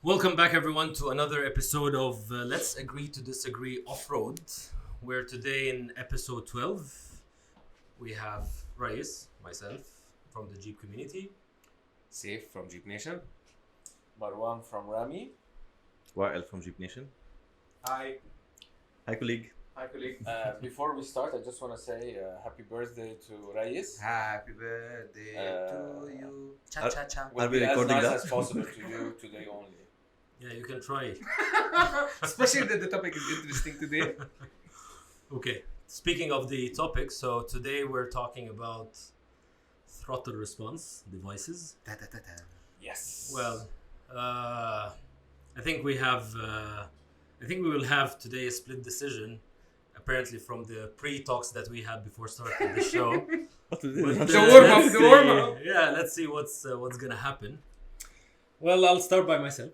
Welcome back, everyone, to another episode of Let's Agree to Disagree Off-Road. Where today in episode 12, we have Reyes, myself, from the Jeep community. Saif from Jeep Nation. Marwan from Rami. Wael from Jeep Nation. Hi. Hi, colleague. Hi, colleague. Before we start, I just want to say happy birthday to Reyes. Happy birthday to you. Cha cha cha. Will we be as recording nice that? as possible to you today only. Yeah, you can try. Especially that the topic is interesting today. Okay, speaking of the topic, so today we're talking about throttle response devices. Yes. Well, I think we have. I think we will have today a split decision. Apparently, from the pre-talks that we had before starting the show. But, The warm-up, let's the see- warm-up. Yeah, let's see what's gonna happen. Well, I'll start by myself.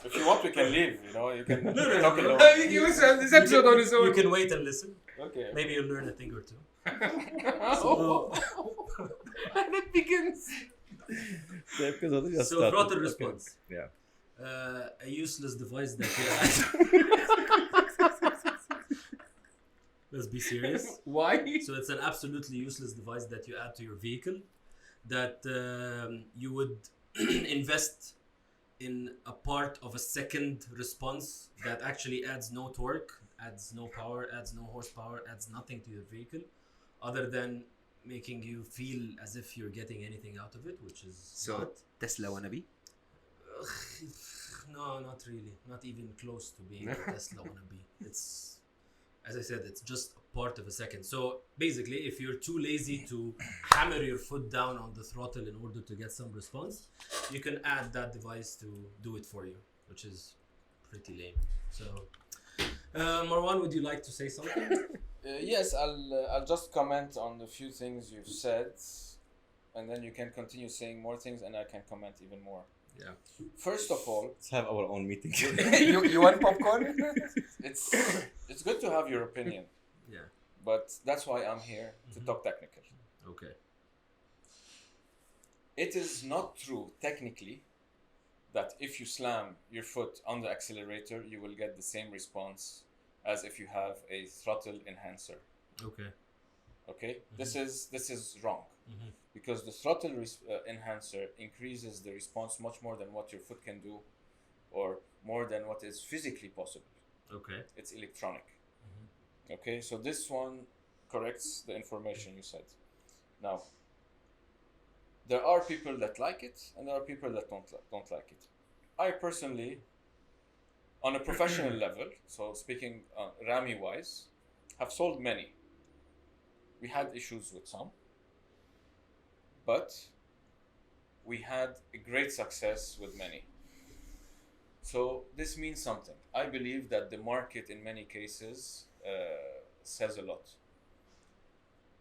If you want, we can leave. You can no, talk no. alone. This episode on his You own. can wait and listen. Okay. Maybe you'll learn a thing or two. And it begins. The episode just So started. throttle Okay. response. Yeah. A useless device that you Let's be serious. Why? So it's an absolutely useless device that you add to your vehicle that you would invest in a part of a second response that actually adds no torque, adds no power, adds no horsepower, adds nothing to your vehicle other than making you feel as if you're getting anything out of it, which is So not. Tesla wannabe? No, not really. Not even close to being a Tesla wannabe. It's, as I said, it's just a part of a second. So basically, if you're too lazy to hammer your foot down on the throttle in order to get some response, you can add that device to do it for you, which is pretty lame. So, Marwan, would you like to say something? Yes, I'll just comment on the few things you've said, and then you can continue saying more things, and I can comment even more. Yeah. First of all, Let's have our own meeting. you want popcorn? it's good to have your opinion, Yeah. but that's why I'm here to talk technical. Okay. It is not true technically that if you slam your foot on the accelerator, you will get the same response as if you have a throttle enhancer. Okay. Okay, this is wrong Mhm. because the throttle enhancer increases the response much more than what your foot can do, or more than what is physically possible. Okay. It's electronic. Okay, so this one corrects the information you said. Now, there are people that like it, and there are people that don't like it. I personally, on a professional level, so speaking Rami-wise, have sold many. We had issues with some, but we had a great success with many. So this means something. I believe that the market in many cases says a lot.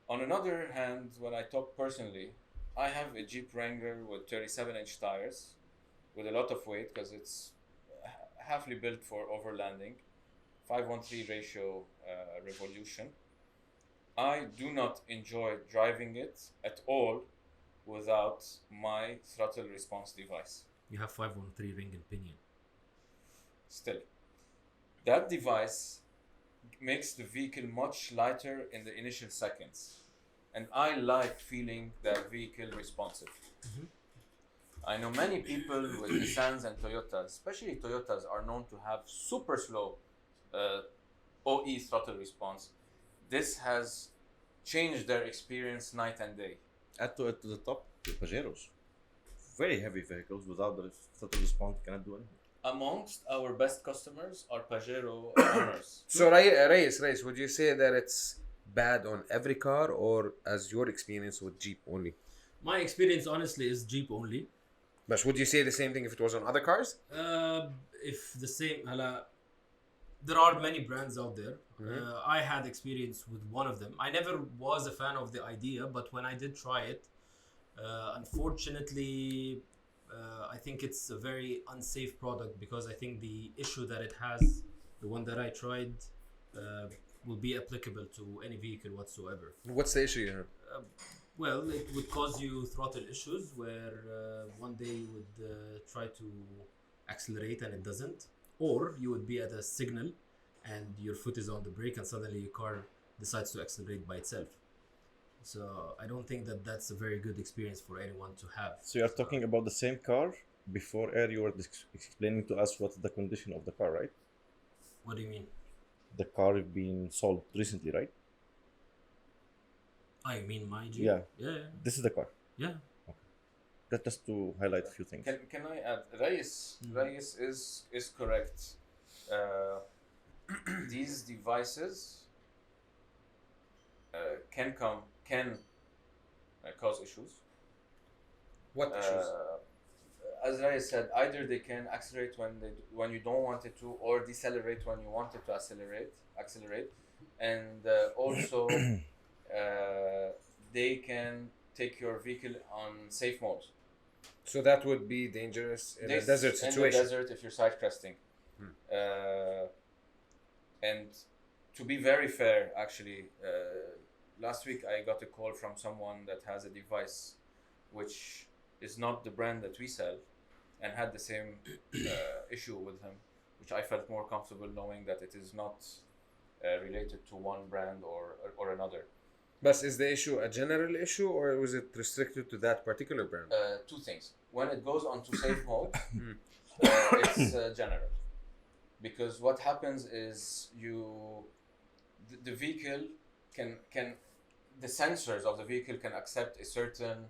On another hand, when I talk personally, I have a Jeep Wrangler with 37-inch tires with a lot of weight because it's halfly built for overlanding, 5:1:3 ratio revolution. I do not enjoy driving it at all without my throttle response device. You have 513 ring and pinion. Still, that device makes the vehicle much lighter in the initial seconds, and I like feeling the vehicle responsive. I know many people with Nissans and Toyotas, especially Toyotas, are known to have super slow OE throttle response. This has changed their experience night and day. Add to it to the top, the Pajeros. Very heavy vehicles without the throttle response cannot do anything. Amongst our best customers are Pajero owners. So Reyes, would you say that it's bad on every car, or as your experience with Jeep only? My experience, honestly, is Jeep only. But would you say the same thing if it was on other cars? If the same, there are many brands out there. I had experience with one of them. I never was a fan of the idea, but when I did try it, unfortunately, I think it's a very unsafe product because I think the issue that it has, the one that I tried, will be applicable to any vehicle whatsoever. What's the issue here? Well, it would cause you throttle issues where one day you would try to accelerate and it doesn't, or you would be at a signal and your foot is on the brake and suddenly your car decides to accelerate by itself. So I don't think that that's a very good experience for anyone to have. So you're talking about the same car. Before air, you were explaining to us what's the condition of the car, right? What do you mean? The car being sold recently, right? I mean my G. Yeah. Yeah. This is the car. Yeah. That just to highlight a few things. Can I add? Reyes is correct. These devices can cause issues. What issues? As Reyes said, either they can accelerate when you don't want it to, or decelerate when you want it to accelerate, and also they can take your vehicle on safe mode. So that would be dangerous in a desert situation. In the desert, if you're side cresting. And to be very fair, actually, last week I got a call from someone that has a device which is not the brand that we sell, and had the same issue with him, which I felt more comfortable knowing that it is not related to one brand or another. But is the issue a general issue or was it restricted to that particular brand? Two things. When it goes onto safe mode, it's general. Because what happens is the vehicle can the sensors of the vehicle can accept a certain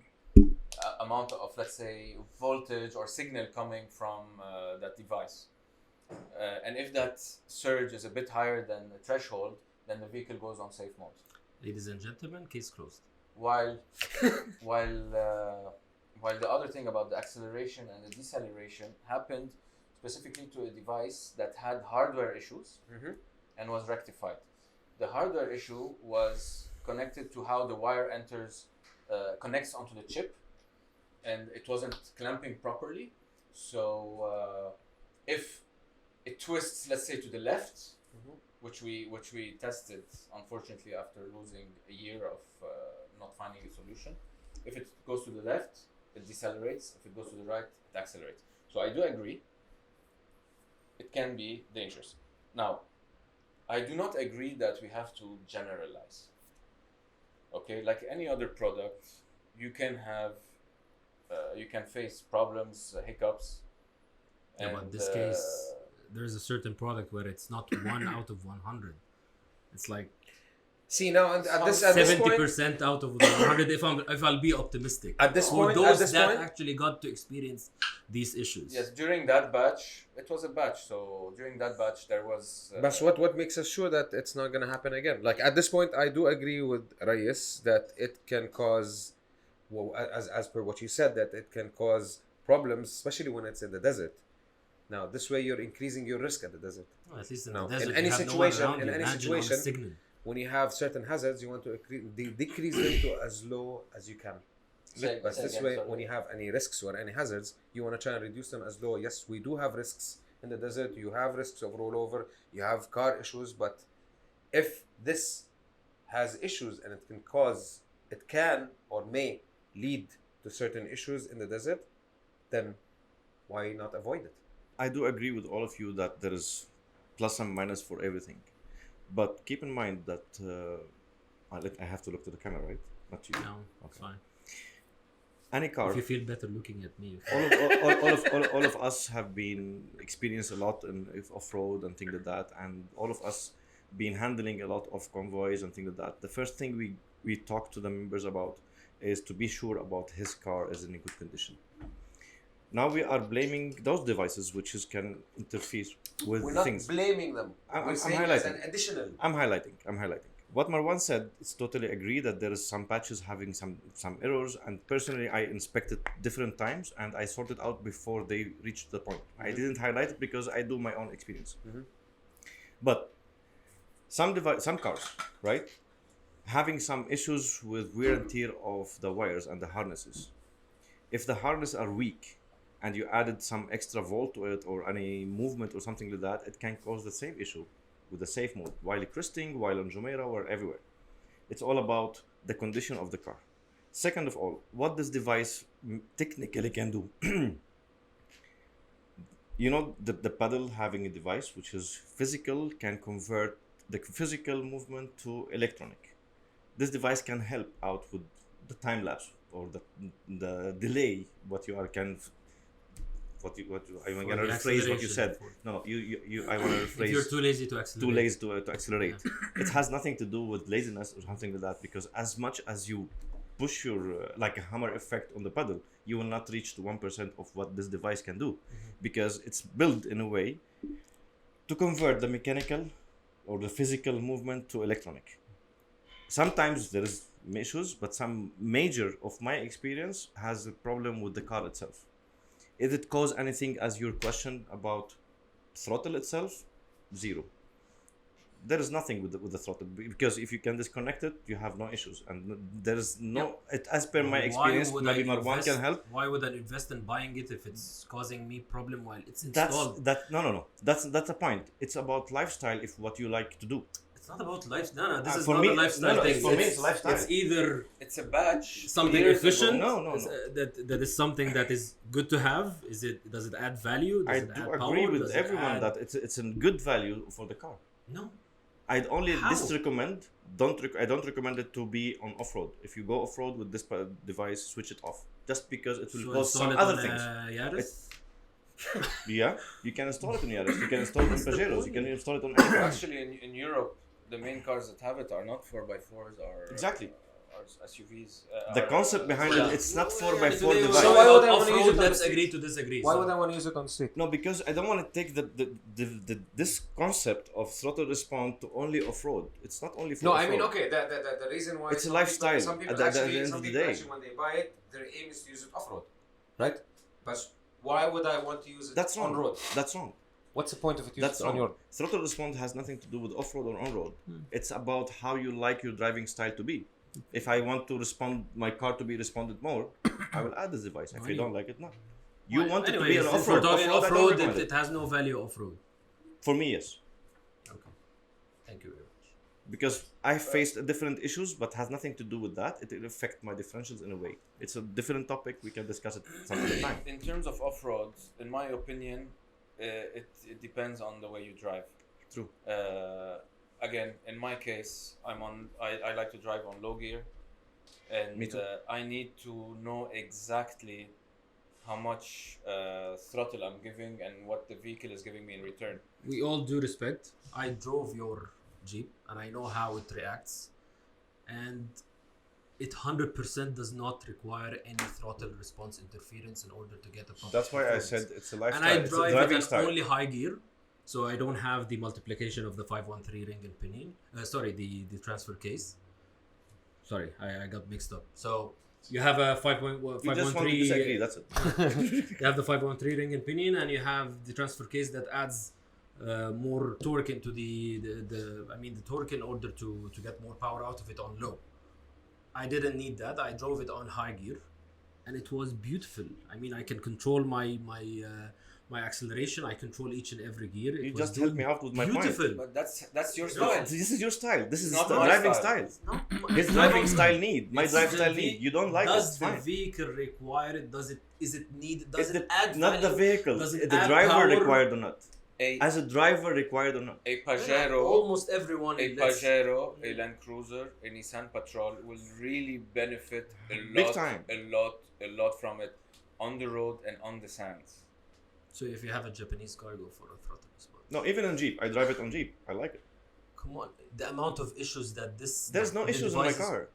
amount of, let's say, voltage or signal coming from that device. And if that surge is a bit higher than the threshold, then the vehicle goes on safe mode. Ladies and gentlemen, case closed. While the other thing about the acceleration and the deceleration happened specifically to a device that had hardware issues and was rectified. The hardware issue was connected to how the wire connects onto the chip, and it wasn't clamping properly. So if it twists, let's say, to the left, which we tested, unfortunately, after losing a year of not finding a solution. If it goes to the left, it decelerates. If it goes to the right, it accelerates. So I do agree, it can be dangerous. Now, I do not agree that we have to generalize. Okay, like any other product, you can face problems, hiccups. Yeah, but in this case, there's a certain product where it's not 1 out of 100. It's like See now, at this point, 70% out of 100. If I'll be optimistic. At this point, those that actually got to experience these issues. Yes, during that batch, it was a batch. So during that batch, there was. But what makes us sure that it's not gonna happen again? Like at this point, I do agree with Reyes that it can cause, well, as per what you said, that it can cause problems, especially when it's in the desert. Now, this way you're increasing your risk at the desert. Well, at least in Now, the desert, in any you have situation, no one around you. Imagine on a signal. When you have certain hazards, you want to decrease them to as low as you can. But this way, when you have any risks or any hazards, you want to try and reduce them as low. Yes, we do have risks in the desert. You have risks of rollover. You have car issues. But if this has issues and it can or may lead to certain issues in the desert, then why not avoid it? I do agree with all of you that there is plus and minus for everything. But keep in mind that I have to look to the camera, right? Not you. No, okay. Fine. Any car. If you feel better looking at me. All of us have been experienced a lot in off-road and things like that, and all of us been handling a lot of convoys and things like that. The first thing we talk to the members about is to be sure about his car is in a good condition. Now we are blaming those devices which can interfere with We're not things. Blaming them. I'm saying highlighting. As an additional. I'm highlighting. What Marwan said, it's totally agree that there is some patches having some errors, and personally I inspected different times and I sorted out before they reached the point. I didn't highlight it because I do my own experience. But some cars, right, having some issues with wear and tear of the wires and the harnesses. If the harnesses are weak and you added some extra volt to it or any movement or something like that, it can cause the same issue with the safe mode, while cresting, while on Jumeirah, or everywhere. It's all about the condition of the car. Second of all, what this device technically can do. You know, the pedal having a device which is physical can convert the physical movement to electronic. This device can help out with the time lapse or the delay. What you are kind of I'm gonna rephrase what you said. No, you I want to rephrase. If you're too lazy to accelerate. Too lazy to accelerate. Yeah. It has nothing to do with laziness or something like that, because as much as you push your like a hammer effect on the pedal, you will not reach to 1% of what this device can do, because it's built in a way to convert the mechanical or the physical movement to electronic. Sometimes there is issues, but some major of my experience has a problem with the car itself. If it cause anything as your question about throttle itself, zero. There is nothing with the throttle, because if you can disconnect it, you have no issues, and there is no. It, as per my experience, maybe Marwan can help. Why would I invest in buying it if it's causing me problem while it's installed? No. That's the point. It's about lifestyle. If what you like to do. It's not about lifestyle. No, this is for not me, a lifestyle thing. For me, it's lifestyle. It's either it's a badge. Something efficient. No. That is something that is good to have. Does it add value? I do agree with everyone that it's a good value for the car. No. I'd only disrecommend. I don't recommend it to be on off-road. If you go off-road with this device, switch it off. Just because it will cause some other things. Yeah, you can install it in Yaris. You can install it on Pajeros. You can install it on any car. Actually, in Europe, the main cars that have it are not 4x4s or exactly. SUVs. The concept behind it, it's not 4x4 device. So why would I want to use it? Let's agree to disagree. Why would I want to use it on street? No, because I don't want to take this concept of throttle response to only off-road. It's not only for off-road. I mean, okay, the reason why it's a lifestyle. Some people at the end some of the people day, actually, when they buy it, their aim is to use it off-road, right? But why would I want to use it on road? That's wrong. What's the point of it using on your throttle response has nothing to do with off-road or on-road. It's about how you like your driving style to be. If I want to my car to be responded more, I will add this device. If you don't like it, not. You want it to be an off-road. Off-road, it has no value off-road. For me, yes. Okay. Thank you very much. Because I faced different issues, but has nothing to do with that. It will affect my differentials in a way. It's a different topic. We can discuss it some other time. In terms of off-road, in my opinion, it depends on the way you drive. True. Again, in my case, I like to drive on low gear, and Me too. I need to know exactly how much throttle I'm giving and what the vehicle is giving me in return. We all due respect. I drove your Jeep and I know how it reacts, and it 100% does not require any throttle response interference in order to get a proper That's why I performance. said it's a lifestyle. And I it's a drive driving it style. at only high gear, so I don't have the multiplication of the 513 ring and pinion. The transfer case. Sorry, I got mixed up. So you have a 5.13. You just want to disagree, that's it. You have the 513 ring and pinion, and you have the transfer case that adds more torque into the torque in order to get more power out of it on low. I didn't need that. I drove it on high gear, and it was beautiful. I mean, I can control my acceleration. I control each and every gear. You just helped me out with my point. But that's your style. This is your style. This is Not the my driving style. style. His driving style need. My drive style need. You don't like it. Does the fine. vehicle require it? Is it need? Does It's it add not value? the vehicle. Does it The add driver power? required or not. A As a driver required or not. Pajero, Almost everyone. a Pajero, a Land Cruiser, a Nissan Patrol will really benefit Big time. a lot from it on the road and on the sands. So if you have a Japanese car, go for a throttle response. No, even on Jeep. I drive it on Jeep. I like it. Come on, the amount of issues that this. There's no the issues on my devices- car.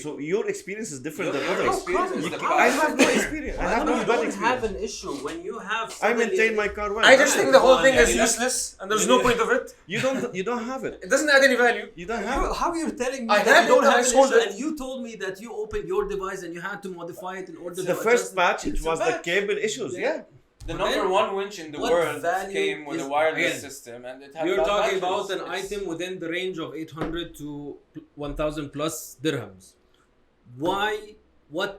So your experience is different than Your others. experience is You the ca- I past. have no experience. I have no you bad don't have experience. an issue when you have. I suddenly- maintain my car well. I just think the whole thing is Yeah. useless and there's no point of it. You don't have it. It doesn't add any value. You don't have it. How you're telling me I that had you don't it, I have an sold issue, it. and you told me that you opened your device and you had to modify it in order to The first adjust patch, it It's a was the patch. cable issues. Yeah. The But number then, one winch in the what world value came with is- a wireless again, system, and it had You're bad talking batteries. about an item within the range of 800 to 1,000 plus dirhams. Why? What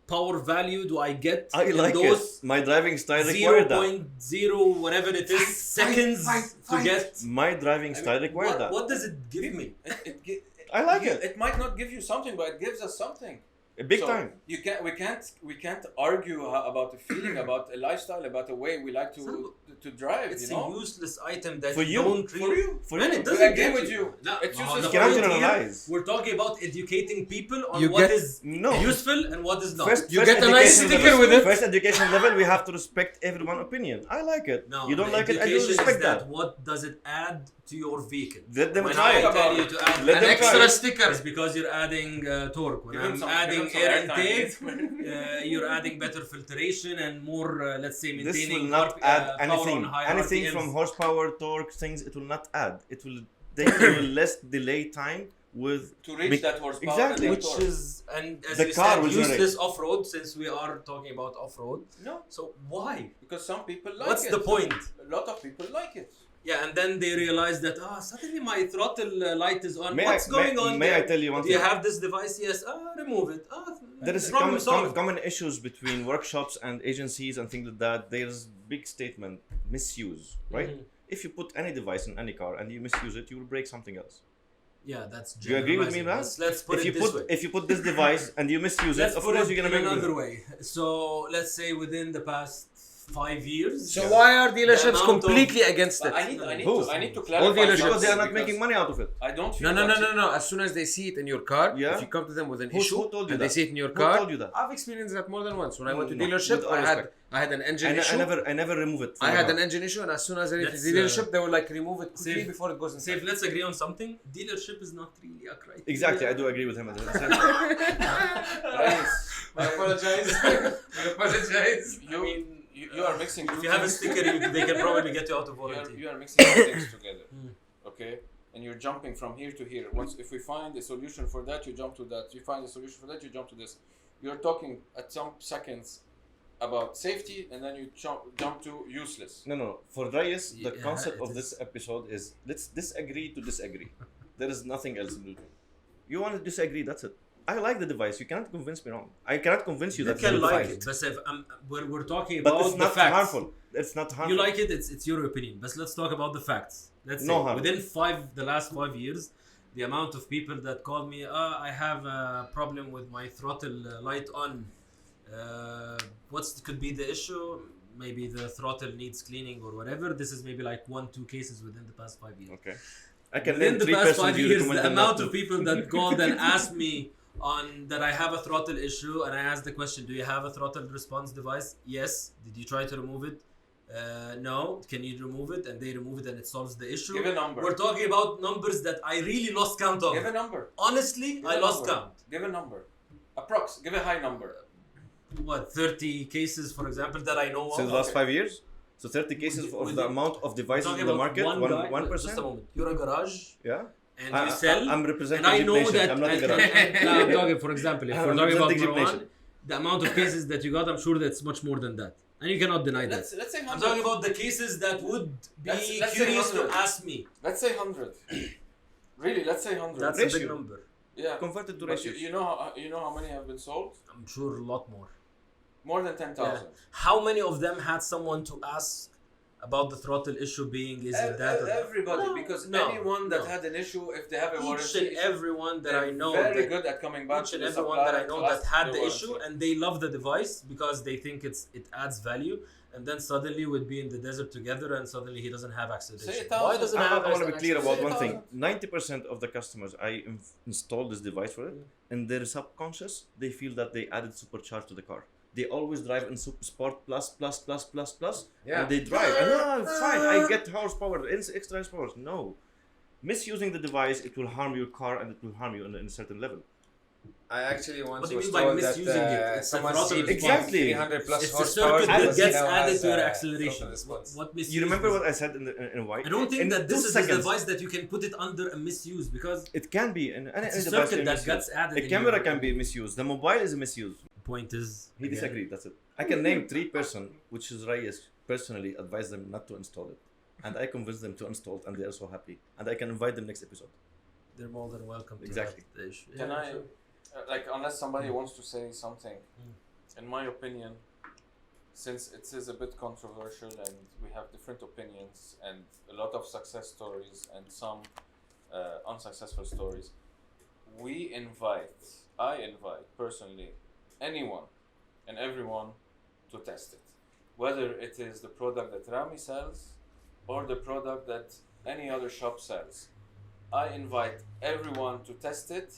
power value do I get I in like those it. My driving style required that. 0.0 whatever it is seconds to get? My driving style required What, that. what does it give me? It I like it. It might not give you something, but it gives us something. Big So time. we can't argue about a feeling, about a lifestyle, about a way we like to drive. It's you know, a useless item that For you. don't for really... you. For Man, you. it doesn't I agree get with you. No, It's no, useless the for point you. here, Generalize. we're talking about educating people on You what get- is No. useful and what is not. You get a nice education sticker level. with it. First education level, we have to respect everyone's opinion. I like it. No, You don't the like it, I do education respect is that. What does it add to your vehicle? Let them When try I it. tell you to add Let An them try extra it. sticker. it's because you're adding torque. When Give him I'm some- adding give him some air airtime. intake, you're adding better filtration and more, let's say, This maintaining will not add power anything. on higher Anything RPMs. from horsepower, torque, things. It will not add. It will. They will less delay time with. To reach that horsepower. Exactly. and that Which torque. is, and as The you car said, will useless off-road, since we are talking about off-road. No, So why? because some people like What's it. the point? A lot of people like it. Yeah, and then they realize that suddenly my throttle light is on. May What's going on? May I there? tell you one Do you thing? have this device? Yes. Remove it. There is problem solved. common issues between workshops and agencies and things like that. There's big statement misuse, right? Mhm. If you put any device in any car and you misuse it, you will break something else. Yeah, that's. Do you agree with me, man? Let's put If it you this way. if you put this device and you misuse it, Let's of put course it you're gonna in make another it. way. So let's say within the past 5 years. So why are dealerships amount of- completely against But it? Who? I need to clarify. dealerships. Because they are not something making money out of it. I don't feel No. As soon as they see it in your car, Yeah. if you come to them with an Who issue told you and that? they see it in your Who car, told you that? I've experienced that more than once. When I went to No, dealership, with all respect. I had an engine issue. I never remove it. from I my had car. an engine issue, and as soon as I reached Let's, the dealership, they will like remove it quickly Saif- before it goes inside. Safe, let's agree on something. Dealership is not really a criteria. Exactly, I do agree with him. I apologize. I apologize. You are mixing. If two you have a things. sticker, they can probably get you out of You warranty. are mixing two things together. Okay, and you're jumping from here to here. Once if we find a solution for that, you jump to that. You find a solution for that, you jump to this. You're talking at some seconds about safety, and then you jump to useless. No. For Reyes, the Yeah, concept it of this episode is let's disagree to disagree. There is nothing else in between. You want to disagree, that's it. I like the device. You cannot convince me wrong. I cannot convince you You that can it's a like device. it, but if we're talking But about it's the not facts. harmful. It's not harmful. You like it, it's your opinion. But let's talk about the facts. Let's No say harm. within the last 5 years, the amount of people that called me, I have a problem with my throttle light on. Could be the issue? Maybe the throttle needs cleaning or whatever. This is maybe like 1-2 cases within the past 5 years. Okay. I can Within name the 3 past persons 5 you years, recommend the them not amount to. of people that called and asked me on that I have a throttle issue, and I asked the question, do you have a throttle response device? Yes. Did you try to remove it? No. Can you remove it? And they remove it and it solves the issue. Give a number. We're talking about numbers that I really lost count of. Give a number. Honestly, Give I a lost number. count. Give a number. Approx. Give a high number. What, 30 cases, for example, that I know of? Since the last 5 years? So 30 cases of the amount of devices Talking in the about market, one guy, 1%? Just a moment. You're a garage Yeah? and you sell. I'm representing And I know Jeep Nation. that. I'm not a and- garage. No, I'm talking, for example, if I'm we're talking about representing Jeep Marwan, the amount of cases that you got, I'm sure that's much more than that. And you cannot deny that. Let's say 100. I'm talking about the cases that would be Let's say curious to 100. ask me. Let's say 100. Really, let's say 100. That's a big Ratio. number. yeah. Converted to But ratios. you know how many have been sold? I'm sure a lot more. More than 10,000. How many of them had someone to ask about the throttle issue being, is it that or Everybody, No, because no, anyone that no. had an issue, if they have a each warranty, and everyone that I know very that, good at coming back each to and the everyone supplier that I know to that ask had the the warranty. issue and they love the device because they think it adds value, and then suddenly would be in the desert together and suddenly he doesn't have acceleration. Say 1,000. Why doesn't I he have want to be clear about one thing. acceleration? 90% of the customers I installed this device for it, in their subconscious, they feel that they added supercharge to the car. They always drive in Sport plus, Yeah. and they drive. And fine, I get horsepower, extra horsepower. No. Misusing the device, it will harm your car and it will harm you in a certain level. I actually once What do you was mean by told that misusing it? It's a someone throttle seemed response. Exactly. 300 plus It's the horsepower circuit that because gets he now added has to your a acceleration. throttle response. What misuse? You remember is what I said in white? I don't think In that this 2 is seconds, a device that you can put it under a misuse because It can be. Any it's a device circuit can that misuse. gets added. A in camera your- can be misused. The mobile is a misuse. Point is, He again, disagreed. That's it. I can name 3 person, which is Reyes personally advise them not to install it, and I convince them to install it, and they are so happy. And I can invite them next episode. They're more than welcome to Exactly. that issue. Can Yeah, I, sure. like, unless somebody wants to say something, in my opinion, since it is a bit controversial and we have different opinions and a lot of success stories and some unsuccessful stories, I invite personally anyone and everyone to test it, whether it is the product that Rami sells or the product that any other shop sells. I invite everyone to test it.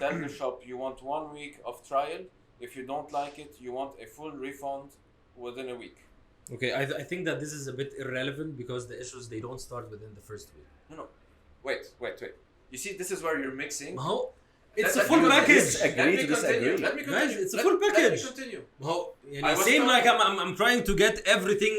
Tell the shop you want 1 week of trial. If you don't like it, you want a full refund within a week. Okay, I think that this is a bit irrelevant because the issues, they don't start within the first week. No. Wait. You see, this is where you're mixing. How? It's a full package. Agree to disagree. Let me Guys, continue. it's a full package. Let me continue. How? I It was seems like trying- I'm trying to get everything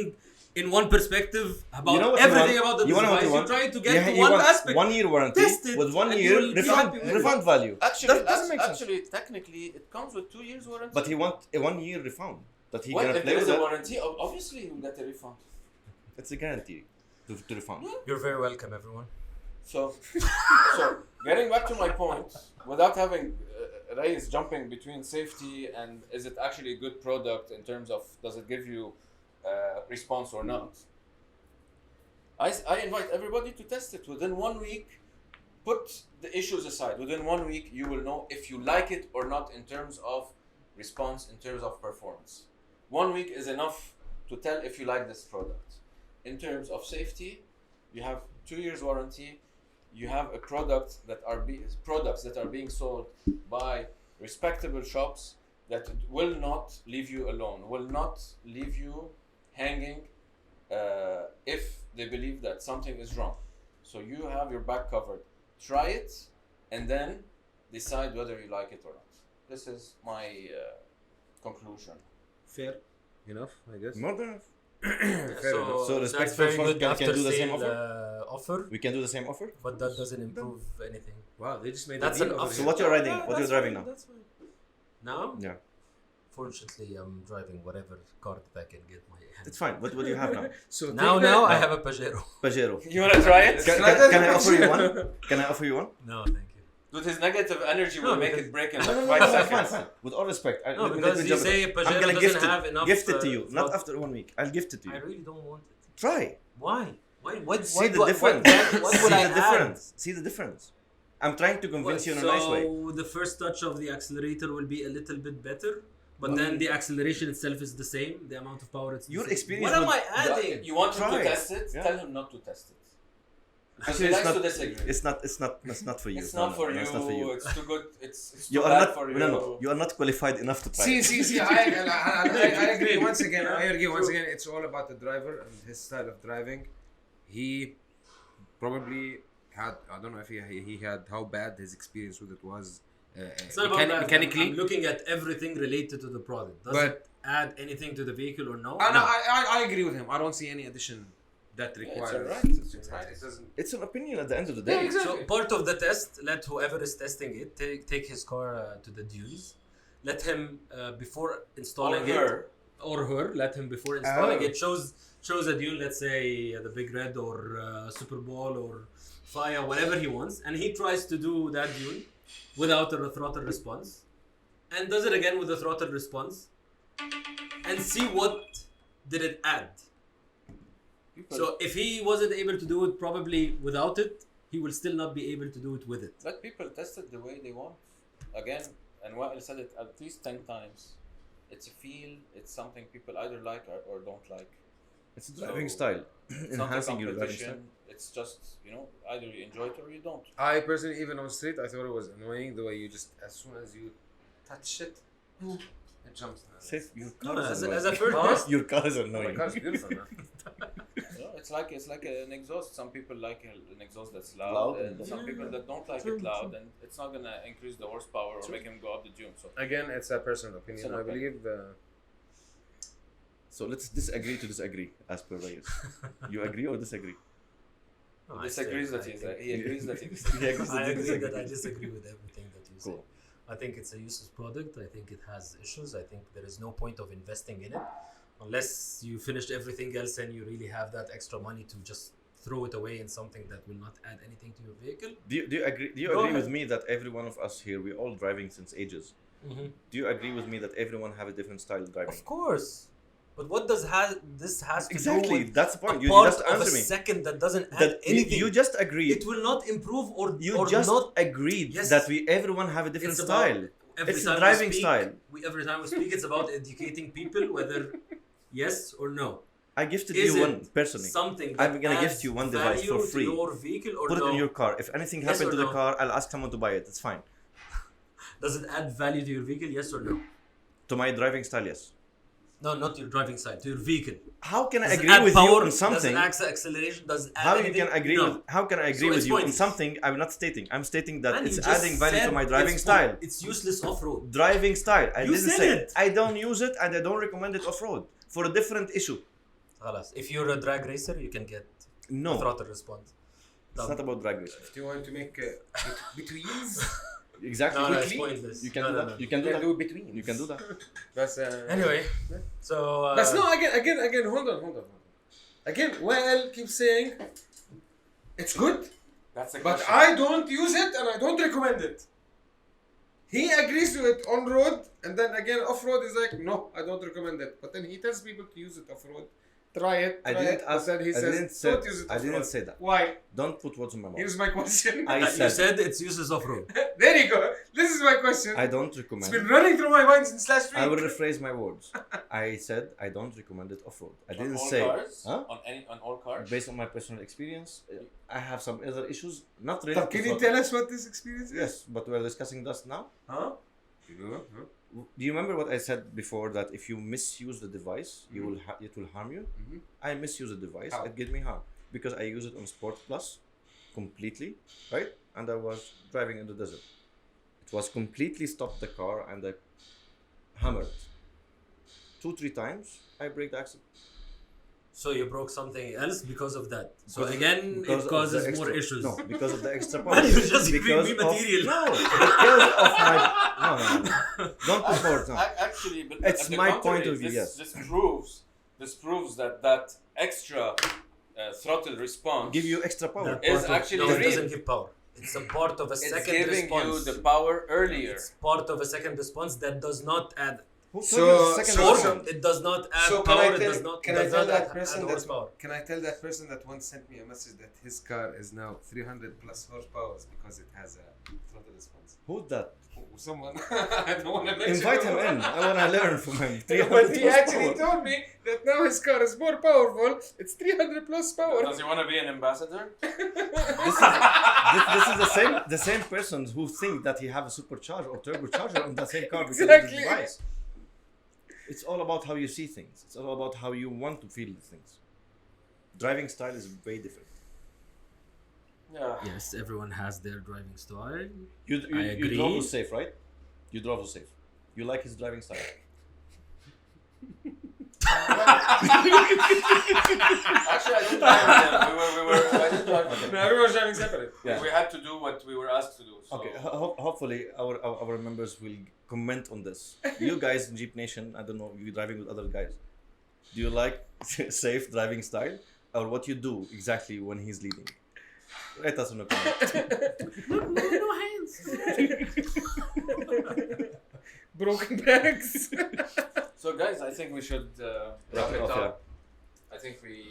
in one perspective about You know what you everything want? about the You want what device. you You're want? trying to get Yeah, to you one want aspect. 1 year warranty Test it with 1 and year you'll be refund, happy with it. refund value. Actually, That doesn't make sense. actually, technically, it comes with 2 years warranty. But he want a 1 year refund that he Well, gonna if play there is with a it. warranty, obviously you will get a refund. It's a guarantee to refund. You're very welcome, everyone. So, so getting back to my point, without having Ray's jumping between safety and is it actually a good product in terms of does it give you response or not, I invite everybody to test it within 1 week. Put the issues aside. Within 1 week, you will know if you like it or not in terms of response, in terms of performance. 1 week is enough to tell if you like this product. In terms of safety, you have 2 years warranty. You have a products that are being sold by respectable shops that will not leave you alone, will not leave you hanging if they believe that something is wrong. So you have your back covered. Try it and then decide whether you like it or not. This is my conclusion. Fair enough, I guess. More than enough. Fair enough. So that's respectful very for- good can after do the same sale offer, We can do the same offer. but that doesn't improve anything. Wow, they just made That's a deal an over option. So here. what you're riding? Yeah, What you're that's driving fine, now? That's fine. Now? Yeah, Fortunately, I'm driving whatever car that I can get my hands it's fine. What do you have now? So Now take that- I have a Pajero. Pajero. You want to try it? Can I offer you one? Can I offer you one? No, thank you. Dude, his negative energy No, will make because- it break in No, no, like no, 5 no, seconds. fine. With all respect, No, let because me you jump in. say I'm Pajero gonna doesn't gift it. have enough. Gift it to you. Not thought- after 1 week. I'll gift it to I you. really don't want it. Try. Why? What? See the difference. What See would I the difference. See the difference. I'm trying to convince you in a nice way. So the first touch of the accelerator will be a little bit better, but then the acceleration itself is the same. The amount of power it's the Your same. experience What am with- I adding? You want him Try to it. test it? Yeah. Tell him not to test it. Because Actually, he it's likes not. to disagree. It's not for you. It's No, not no, for no, you. It's not for you. It's too good. It's You too are bad not. for you. No. You are not qualified enough to try. See, I agree once again. It's all about the driver and his style of driving. He probably had, I don't know if he had how bad his experience with it was It's not about that. mechanically. I'm looking at everything related to the product. Does But- it add anything to the vehicle or no? No, No. I agree with him. I don't see any addition that Yeah, requires. it's alright. It's alright. It doesn't. It's an opinion at the end of the day. Yeah, exactly. So part of the test, let whoever is testing it take his car to the dunes. Let him before installing Or her. or her. Let him before installing Oh. it shows a dune. Let's say the Big Red or Super Bowl or Fire, whatever he wants, and he tries to do that dune without a throttle response, and does it again with a throttle response, and see what did it add. So if he wasn't able to do it probably without it, he will still not be able to do it with it. Let people test it the way they want. Again, and Wael said it at least 10 times. It's a feel. It's something people either like or don't like. It's a driving So, style. It's not a Enhancing your driving style. competition. It's just, either you enjoy it or you don't. I personally, even on street, I thought it was annoying the way you just, as soon as you touch it, it jumps. Safe. Your No, car is as annoying. a first Huh? test, Your car is My annoying. car's beautiful, man. It's like an exhaust. Some people like an exhaust that's loud, Loud, and some yeah. people that don't like True, it loud, true. and it's not gonna increase the horsepower or make him go up the dune. So Again, it's a personal opinion, It's an I believe. So let's disagree to disagree, as per Reyes. You agree or disagree? No, he I disagrees still- that I he's think- he agrees that he He disagrees. agrees I that you agree disagree. that I disagree with everything that you say. Cool. I think it's a useless product. I think it has issues. I think there is no point of investing in it unless you finished everything else and you really have that extra money to just throw it away in something that will not add anything to your vehicle. Do you agree? Do you Go agree ahead. with me that every one of us here, we're all driving since ages? Do you agree with me that everyone have a different style of driving? Of course. But what does this has to do Exactly. with That's the a point. You part just of answer a me. second that doesn't add That anything? you just agreed. It will not improve or You or just not. agreed Yes. that everyone have a different It's about style. every It's time a driving we speak, style. every time we speak, it's about educating people whether yes or no. I gifted Is you it one personally. something that I'm gonna adds gift you one device for value free. to your vehicle or Put no? it in your car. If anything Yes happened or to the no? car, I'll ask someone to buy it. It's fine. Does it add value to your vehicle? Yes or no? To my driving style, yes. No, not your driving side, to your vehicle. How can I Does it agree add with power? you on Does something? it add acceleration? Does it add How you anything? can agree No. with? How can I agree So with it's you on pointless. something I'm not stating? I'm stating that Man, it's you just adding value to said my driving it's style. It's useless off-road. Driving style. I You didn't said say it. I don't use it and I don't recommend it off road for a different issue. خلاص. If you're a drag racer, you can get No, a throttle response. it's not about drag racing. If you want to make betweens, Exactly. No, it's Quickly, pointless. You can No, do no, that. no. You can do you that. can do betweens. You can do that. That's Anyway, so But no, again, hold on. Again, Wael keeps saying it's good, That's the but question. I don't use it and I don't recommend it. He agrees to it on road, and then again off road is like, no, I don't recommend it. But then he tells people to use it off road, try it. I didn't ask. But then he I says, didn't say. don't use it I off didn't road. say that. Why? Don't put words in my mouth. Here's my question. I you said. said it's useless off-road. There you go. This is my question. I don't It's recommend. been running through my mind since last week. I will rephrase my words. I said I don't recommend it off road. I on didn't all say. cars? Huh? On all cars? Based on my personal experience, I have some other issues. Not related. Can to you throttle. tell us what this experience is? Yes, but we're discussing this now. Huh? Do you remember what I said before that if you misuse the device, you will it will harm you? Mhm. I misuse the device. How? It gave me harm because I use it on Sport Plus completely, right? And I was driving in the desert. It was completely stopped the car and I hammered 2-3 times. I break the axle. So you broke something else because of that. So Because- again, because it of causes the more extra- issues. No, because of the extra Man, power. you're just giving Because me of- material. No, because of my. No. Don't put forward. No. Actually, but It's at the my contrary, point of view, yes. This proves that extra throttle response Give you extra power. That Is part of- actually no, it real. doesn't give power. It's a part of a it's second giving response. you the power earlier. It's part of a second response that does not add. Who So- told you the second so- response? It does not add So power. It does not. can it I does tell not that add person horsepower. can I tell that person that once sent me a message that his car is now 300 plus horsepower because it has a throttle response? Who's that? Someone I don't want to mention. Invite him in. I want to learn from him. 300 But he actually horsepower. told me that now his car is more powerful. It's 300 plus power. Does he want to be an ambassador? This is the same person who think that he have a supercharger or turbocharger on that same car because of Exactly. the device. It's all about how you see things. It's all about how you want to feel things. Driving style is way different. Yeah. Yes, everyone has their driving style. You I agree. drove with Saif, right? You drove with Saif. You like his driving style. Actually, I didn't drive with him. I didn't drive with him. No, everyone's driving separate. Yeah. We had to do what we were asked to do. So. Okay, hopefully our members will comment on this. You guys in Jeep Nation, I don't know, you're driving with other guys. Do you like Safe driving style or what you do exactly when he's leading? Let us know. No hands. Broken bags. So, guys, I think we should wrap it off, up. I think we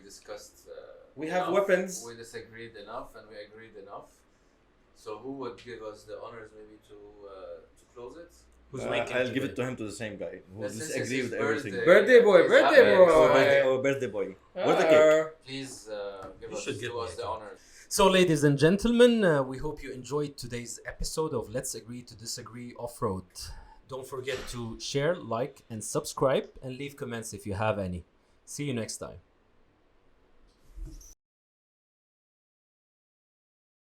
discussed. We have enough. weapons. We disagreed enough, and we agreed enough. So, who would give us the honors, maybe to close it? Who's making I'll give today? it to him, to the same guy who Yes, since disagree it's with his everything. Birthday boy, He's birthday happy. boy. Or birthday boy. Where's the cake? Please give You us, should give do me us a the cake. honors. So, ladies and gentlemen, we hope you enjoyed today's episode of Let's Agree to Disagree Off-Road. Don't forget to share, like, and subscribe, and leave comments if you have any. See you next time.